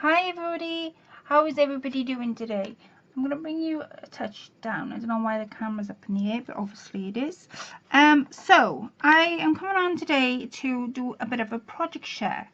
Hi everybody, how is everybody doing today? I'm going to bring you a touch down. I don't know why the camera's up in the air, but obviously it is. So I am coming on today to do a bit of a project share.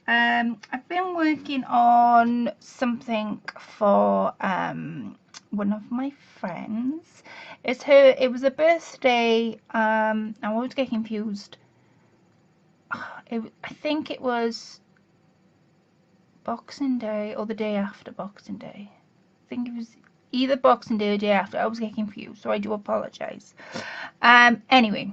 I've been working on something for one of my friends. It was a birthday. I always get confused. I think it was Boxing Day or the day after Boxing Day. I think it was either Boxing Day or the day after. I was getting confused, so I do apologise. Anyway,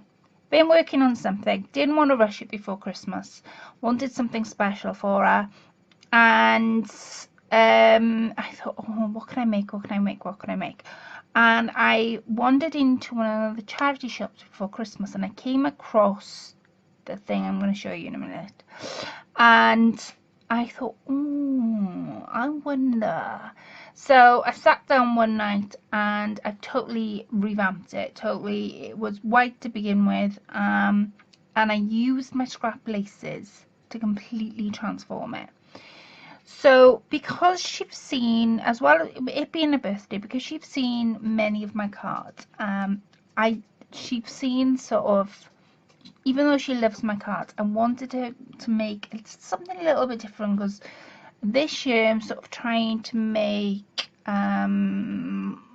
been working on something. Didn't want to rush it before Christmas. Wanted something special for her. And I thought, oh, what can I make? What can I make? What can I make? And I wandered into one of the charity shops before Christmas and I came across the thing I'm going to show you in a minute. And I thought, oh, I wonder. So I sat down one night and I totally revamped it. It was white to begin with, and I used my scrap laces to completely transform it. So because she's seen, as well it being a birthday, because she's seen many of my cards, she's seen sort of, even though she loves my cards, I wanted to make something a little bit different, because this year I'm sort of trying to make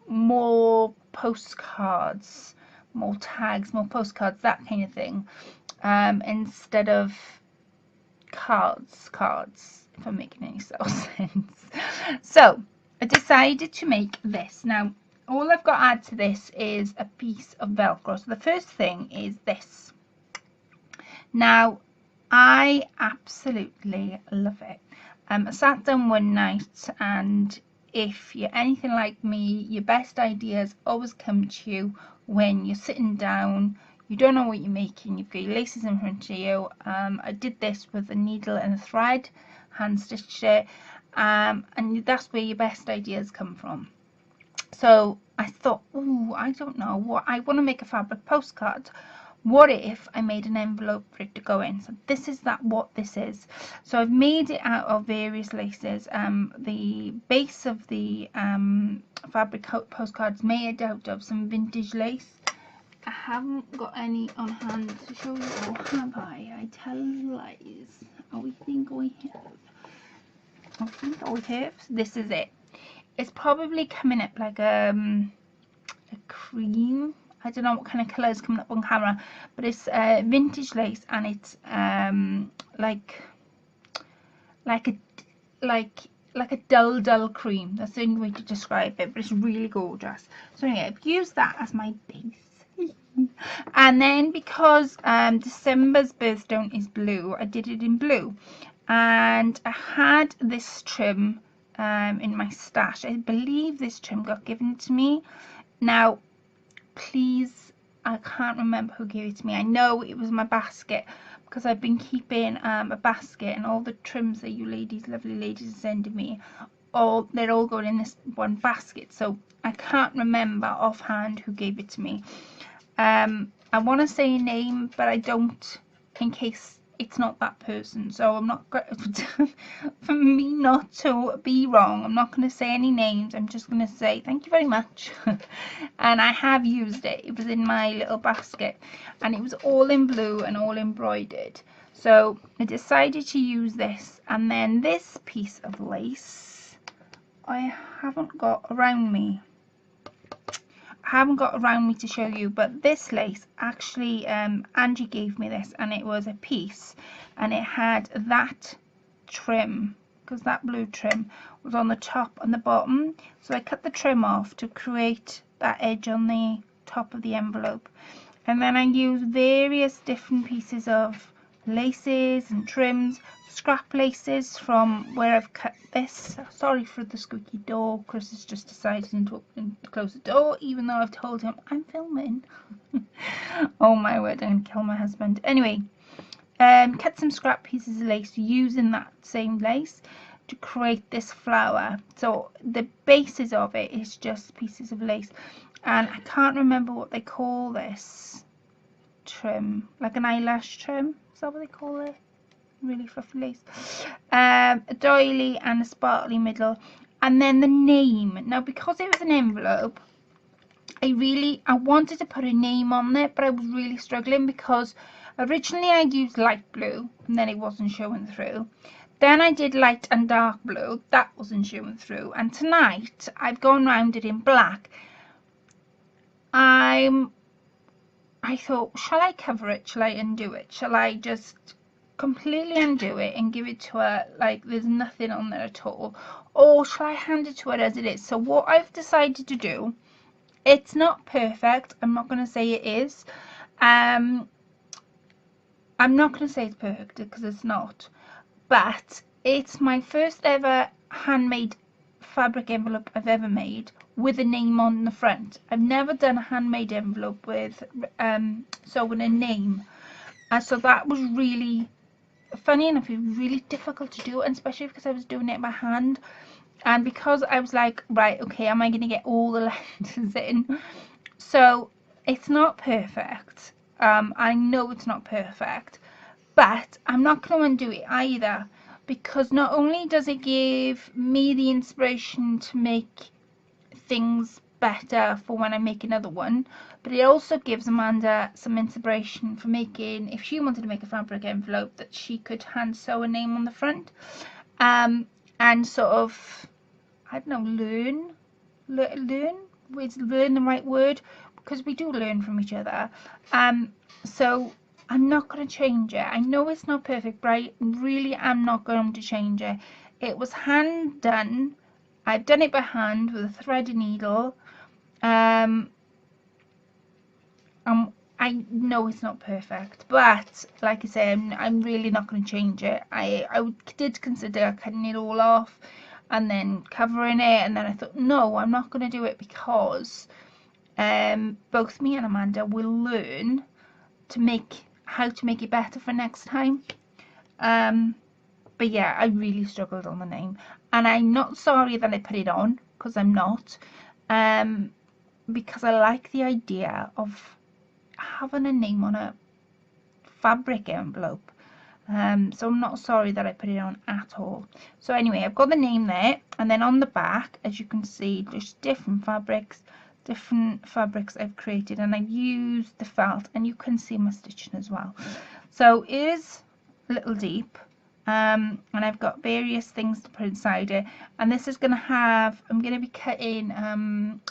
more postcards, more tags, more postcards, that kind of thing, instead of cards, if I'm making any sort of sense. So I decided to make this. Now all I've got to add to this is a piece of Velcro. So the first thing is this. Now, I absolutely love it. I sat down one night, and if you're anything like me, your best ideas always come to you when you're sitting down, you don't know what you're making, you've got your laces in front of you. I did this with a needle and a thread, hand stitched it, and that's where your best ideas come from. So I thought, oh, I don't know, what I want to make a fabric postcard. What if I made an envelope for it to go in? So this is what this is. So I've made it out of various laces. The base of the fabric postcards made out of some vintage lace. I haven't got any on hand to show you, or have I? I tell lies. Oh, we think we have. This is it. It's probably coming up like a cream. I don't know what kind of colour is coming up on camera, but it's vintage lace, and it's like a dull cream. That's the only way to describe it, but it's really gorgeous. So yeah, I've used that as my base. And then because December's birthstone is blue, I did it in blue, and I had this trim in my stash. I believe this trim got given to me. Now please, I can't remember who gave it to me. I know it was my basket, because I've been keeping a basket, and all the trims that you ladies, lovely ladies, are sending me, they're all going in this one basket. So I can't remember offhand who gave it to me. I want to say a name, but I don't, in case it's not that person. So I'm not for me not to be wrong, I'm not going to say any names. I'm just going to say thank you very much. And I have used it. It was in my little basket, and it was all in blue and all embroidered. So I decided to use this. And then this piece of lace I haven't got around me. To show you, but this lace actually, Angie gave me this, and it was a piece, and it had that trim, because that blue trim was on the top and the bottom. So I cut the trim off to create that edge on the top of the envelope, and then I used various different pieces of laces and trims, scrap laces from where I've cut this. Sorry for the squeaky door. Chris has just decided to close the door, even though I've told him I'm filming. Oh my word, I'm gonna kill my husband. Anyway, cut some scrap pieces of lace using that same lace to create this flower. So the basis of it is just pieces of lace, and I can't remember what they call this trim, like an eyelash trim. Is that what they call it? really fluffy lace. A doily and a sparkly middle. And then the name. Now, because it was an envelope, I wanted to put a name on it, but I was really struggling because originally I used light blue and then it wasn't showing through. Then I did light and dark blue, that wasn't showing through. And tonight I've gone round it in black. I thought, shall I cover it? Shall I undo it? Shall I just completely undo it and give it to her like there's nothing on there at all? Or shall I hand it to her as it is? So what I've decided to do, it's not perfect. I'm not going to say it is. I'm not going to say it's perfect because it's not. But it's my first ever handmade fabric envelope I've ever made with a name on the front. I've never done a handmade envelope with sewing a name. And so that was really, funny enough, it was really difficult to do, and especially because I was doing it by hand. And because I was like, right, okay, am I going to get all the letters in? So it's not perfect. I know it's not perfect, but I'm not going to undo it either, because not only does it give me the inspiration to make things better for when I make another one, but it also gives Amanda some inspiration for making, if she wanted to make a fabric envelope, that she could hand sew a name on the front. And sort of, I don't know, learn the right word, because we do learn from each other. So I'm not going to change it. I know it's not perfect, but I really am not going to change it. It was hand done. I've done it by hand with a thread and needle. I know it's not perfect, but like I say, I'm really not going to change it. I did consider cutting it all off and then covering it, and then I thought, no, I'm not going to do it, because both me and Amanda will learn how to make it better for next time. But yeah, I really struggled on the name, and I'm not sorry that I put it on, because I'm not, because I like the idea of having a name on a fabric envelope. So I'm not sorry that I put it on at all. So anyway, I've got the name there, and then on the back, as you can see, there's different fabrics I've created, and I've used the felt, and you can see my stitching as well. So it is a little deep, and I've got various things to put inside it, and this is going to have, I'm going to be cutting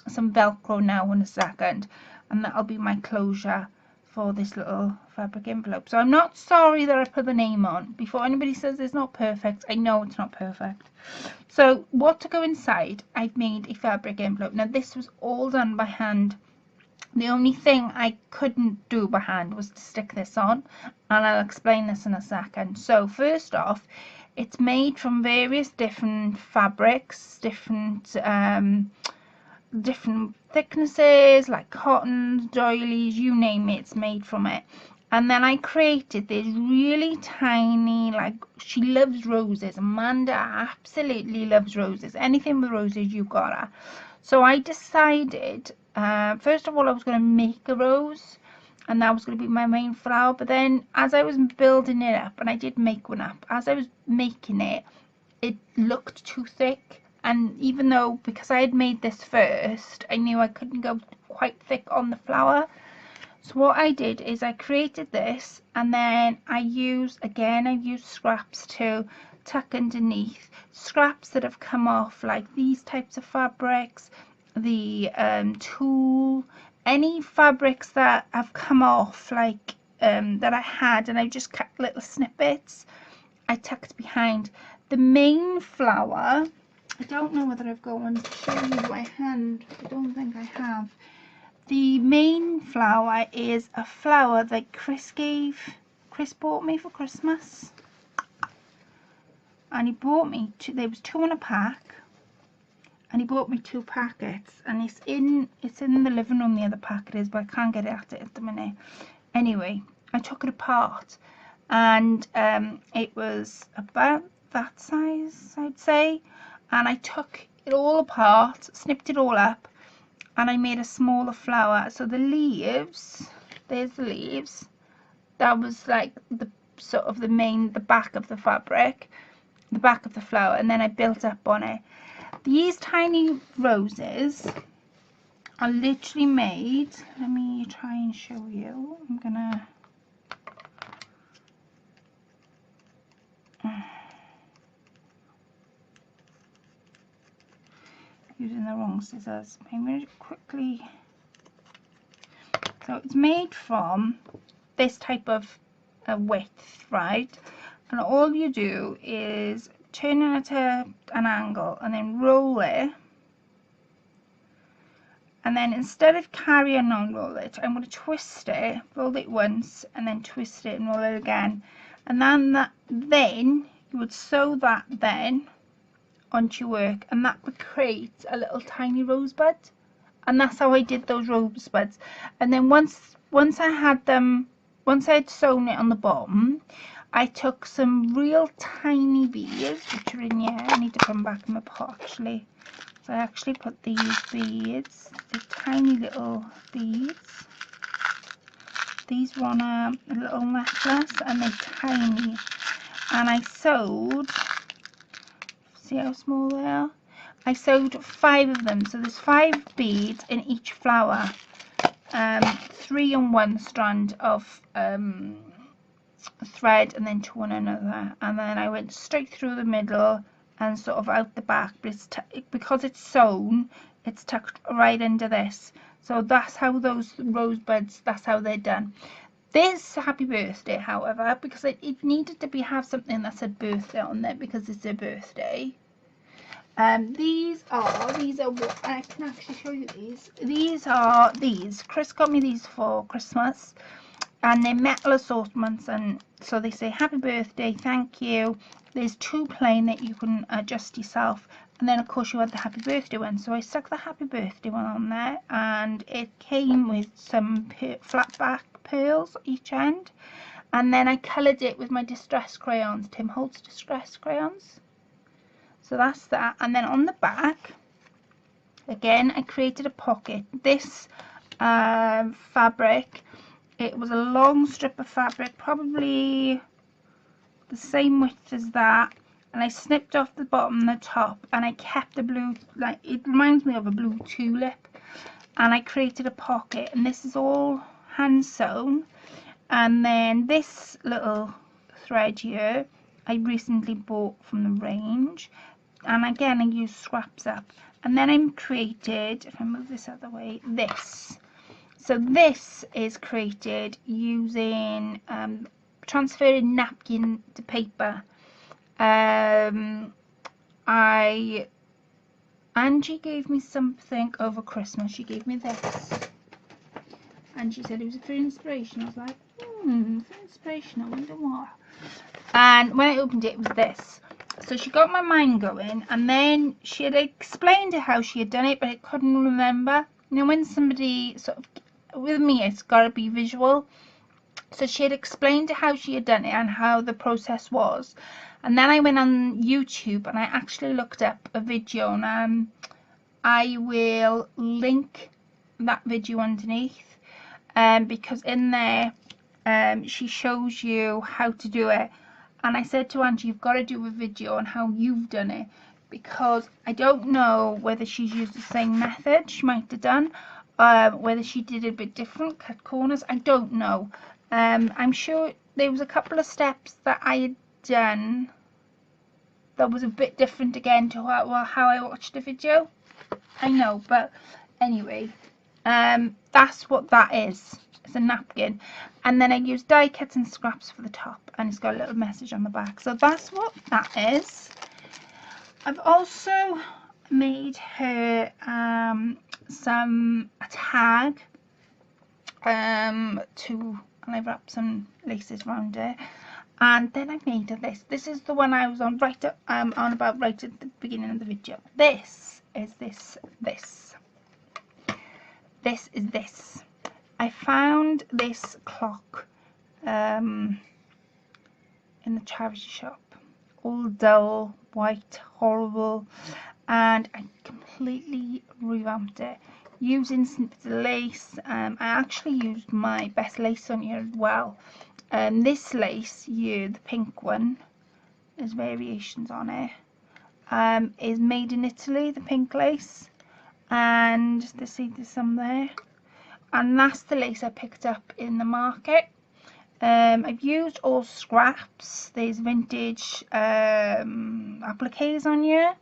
some Velcro now in a second, and that'll be my closure for this little fabric envelope. So I'm not sorry that I put the name on. Before anybody says it's not perfect, I know it's not perfect. So what to go inside, I've made a fabric envelope. Now this was all done by hand. The only thing I couldn't do by hand was to stick this on, and I'll explain this in a second. So first off, it's made from various different fabrics, different thicknesses, like cottons, doilies, you name it, it's made from it. And then I created this really tiny, like, she loves roses. Amanda absolutely loves roses. Anything with roses, you got her. So I decided, first of all, I was going to make a rose, and that was going to be my main flower. But then as I was building it up, and I did make one up, as I was making it, it looked too thick. And even though, because I had made this first, I knew I couldn't go quite thick on the flower. So what I did is I created this, and then I used scraps to tuck underneath. Scraps that have come off, like these types of fabrics, the tulle, any fabrics that have come off, like that I had, and I just cut little snippets, I tucked behind. The main flower, I don't know whether I've got one to show you by hand. I don't think I have. The main flower is a flower that Chris bought me for Christmas. And he bought me there was 2 in a pack. And he bought me 2 packets. And it's in the living room, the other packet is, but I can't get at it at the minute. Anyway, I took it apart. And it was about that size, I'd say. And I took it all apart, snipped it all up, and I made a smaller flower. So the leaves, there's the leaves. That was like sort of the back of the fabric, the back of the flower, and then I built up on it. These tiny roses are literally made, let me try and show you. I'm gonna using the wrong scissors. I'm going to quickly, so it's made from this type of width, right? And all you do is turn it at an angle and then roll it. And then instead of carrying on roll it, I'm going to twist it, roll it once, and then twist it and roll it again. And then you would sew that then onto your work, and that would create a little tiny rosebud. And that's how I did those rosebuds. And then once I had sewn it on the bottom, I took some real tiny beads, which are in here. I need to put them back in my pot actually. So I actually put these beads, the tiny little beads. These were on a little necklace, and they're tiny. And I sewed, see how small they are? I sewed 5 of them. So there's 5 beads in each flower. 3 on one strand of thread, and then 2 on another. And then I went straight through the middle and sort of out the back, but it's because it's sewn, it's tucked right under this. So that's how those rosebuds, that's how they're done. This happy birthday, however, because it needed to have something that said birthday on there because it's a birthday. These are what I can actually show you. These Chris got me these for Christmas, and they're metal assortments, and so they say happy birthday, thank you. There's 2 plain that you can adjust yourself, and then of course you had the happy birthday one. So I stuck the happy birthday one on there, and it came with some flat back pearls each end, and then I coloured it with my distress crayons, Tim Holtz distress crayons. So that's that. And then on the back again I created a pocket. This fabric, it was a long strip of fabric, probably the same width as that, and I snipped off the bottom and the top, and I kept the blue, like it reminds me of a blue tulip, and I created a pocket. And this is all hand sewn. And then this little thread here I recently bought from the range, and again I used scraps up. And then I created, if I move this out of the way, this. So this is created using transferring napkin to paper. Angie gave me something over Christmas. She gave me this, and she said it was for inspiration. I was like, for inspiration, I wonder what. And when I opened it, it was this. So she got my mind going, and then she had explained how she had done it, but I couldn't remember. You know, when somebody sort of, with me, it's got to be visual. So she had explained how she had done it and how the process was. And then I went on YouTube and I actually looked up a video, and I will link that video underneath, because in there she shows you how to do it. And I said to Angie, you've got to do a video on how you've done it, because I don't know whether she's used the same method. She might have done, whether she did it a bit different, cut corners, I don't know. I'm sure there was a couple of steps that I had done that was a bit different again to how I watched the video. I know, but anyway, that's what that is. It's a napkin, and then I used die cuts and scraps for the top, and it's got a little message on the back. So that's what that is. I've also made her a tag and I wrapped some laces around it, and then I made her this. This is the one I was on on about right at the beginning of the video. This is this. This is this. I found this clock in the charity shop, all dull, white, horrible, and I completely revamped it using snippets of lace. I actually used my best lace on here as well, This lace here, the pink one, there's variations on it, is made in Italy, the pink lace, and there's some there, and that's the lace I picked up in the market. I've used all scraps. There's vintage appliques on here.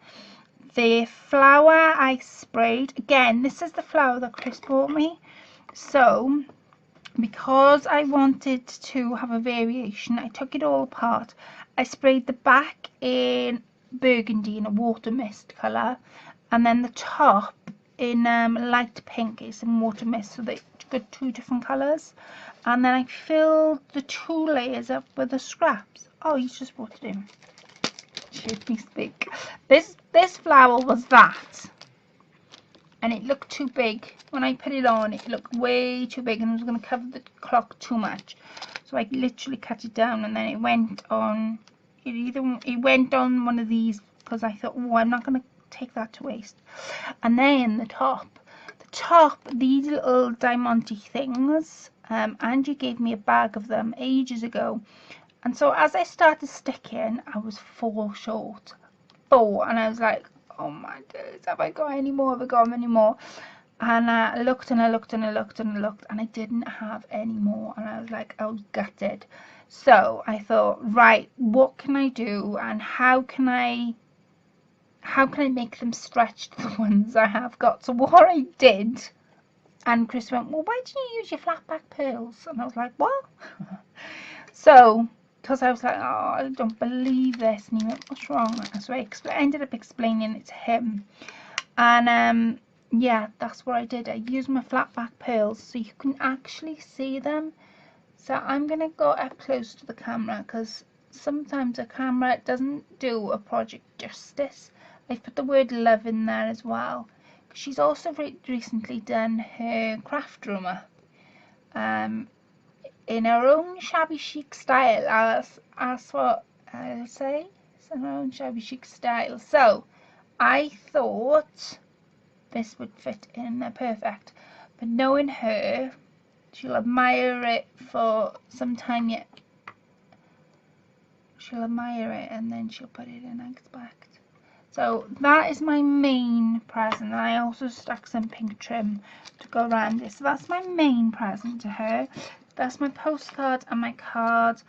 The flower I sprayed, again, this is the flower that Chris bought me. So because I wanted to have a variation, I took it all apart. I sprayed the back in burgundy in a water mist colour, and then the top in light pink is some water mist, so they got two different colours. And then I filled the two layers up with the scraps. Oh, he's just brought it in. Should me speak. This flower was that, and it looked too big. When I put it on, it looked way too big, and it was going to cover the clock too much. So I literally cut it down, and then it went on. It went on one of these, because I thought, oh, I'm not going to take that to waste. And then the top, these little diamante things. Angie gave me a bag of them ages ago, and so as I started sticking, I was 4 short. 4, and I was like, oh my days, have I got any more? Have I got any more? And I looked and I looked and I looked and I looked, and I didn't have any more, and I was like, I was gutted. So I thought, right, what can I do, and how can I make them stretch to the ones I have got? So what I did, and Chris went, well, why didn't you use your flat back pearls? And I was like, what? So, because I was like, oh, I don't believe this. And he went, what's wrong? So I ended up explaining it to him. And yeah, that's what I did. I used my flat back pearls so you can actually see them. So I'm going to go up close to the camera, because sometimes a camera doesn't do a project justice. I've put the word love in there as well. She's also recently done her craft room up, in her own shabby chic style, as what I'll say. It's in her own shabby chic style. So I thought this would fit in there perfect. But knowing her, she'll admire it for some time yet. She'll admire it, and then she'll put it in, I expect. So that is my main present. And I also stuck some pink trim to go around this. So that's my main present to her. That's my postcard and my card.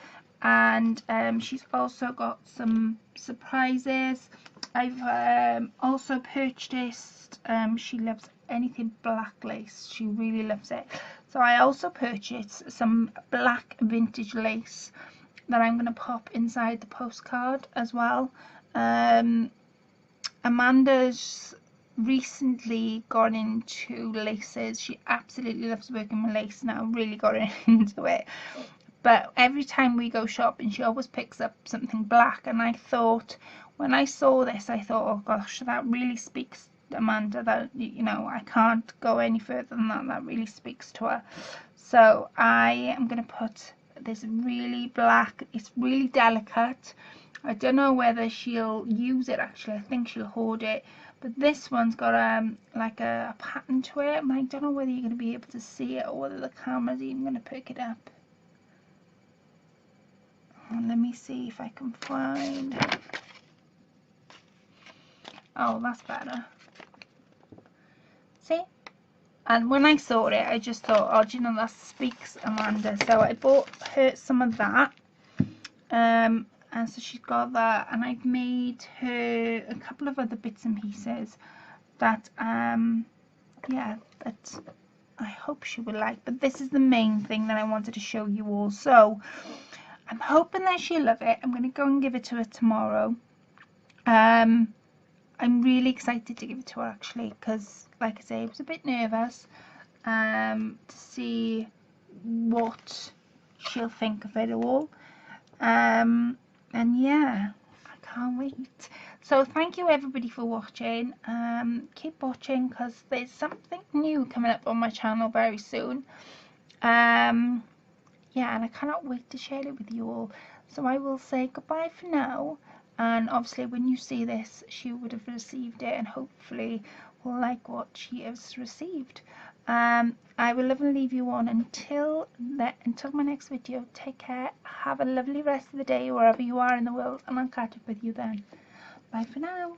And she's also got some surprises. I've also purchased, she loves anything black lace. She really loves it. So I also purchased some black vintage lace that I'm going to pop inside the postcard as well. Amanda's recently gone into laces. She absolutely loves working with lace now, really got into it. But every time we go shopping, she always picks up something black. And I thought, when I saw this, I thought, oh gosh, that really speaks to Amanda. That, you know, I can't go any further than that. That really speaks to her. So I am going to put this really black. It's really delicate. I don't know whether she'll use it actually. I think she'll hoard it. But this one's got like a pattern to it. And I don't know whether you're going to be able to see it, or whether the camera's even going to pick it up. And let me see if I can find. Oh, that's better. See? And when I saw it, I just thought, oh, do you know, that speaks Amanda. So I bought her some of that. And so she's got that, and I've made her a couple of other bits and pieces that yeah, that I hope she would like. But this is the main thing that I wanted to show you all. So I'm hoping that she'll love it. I'm going to go and give it to her tomorrow. I'm really excited to give it to her actually, because like I say, I was a bit nervous to see what she'll think of it all. And yeah, I can't wait. So thank you everybody for watching. Keep watching, because there's something new coming up on my channel very soon. Yeah, and I cannot wait to share it with you all. So I will say goodbye for now, and obviously when you see this, she would have received it, and hopefully like what she has received. I will live and leave you on until my next video. Take care, have a lovely rest of the day wherever you are in the world, and I'll catch up with you then. Bye for now.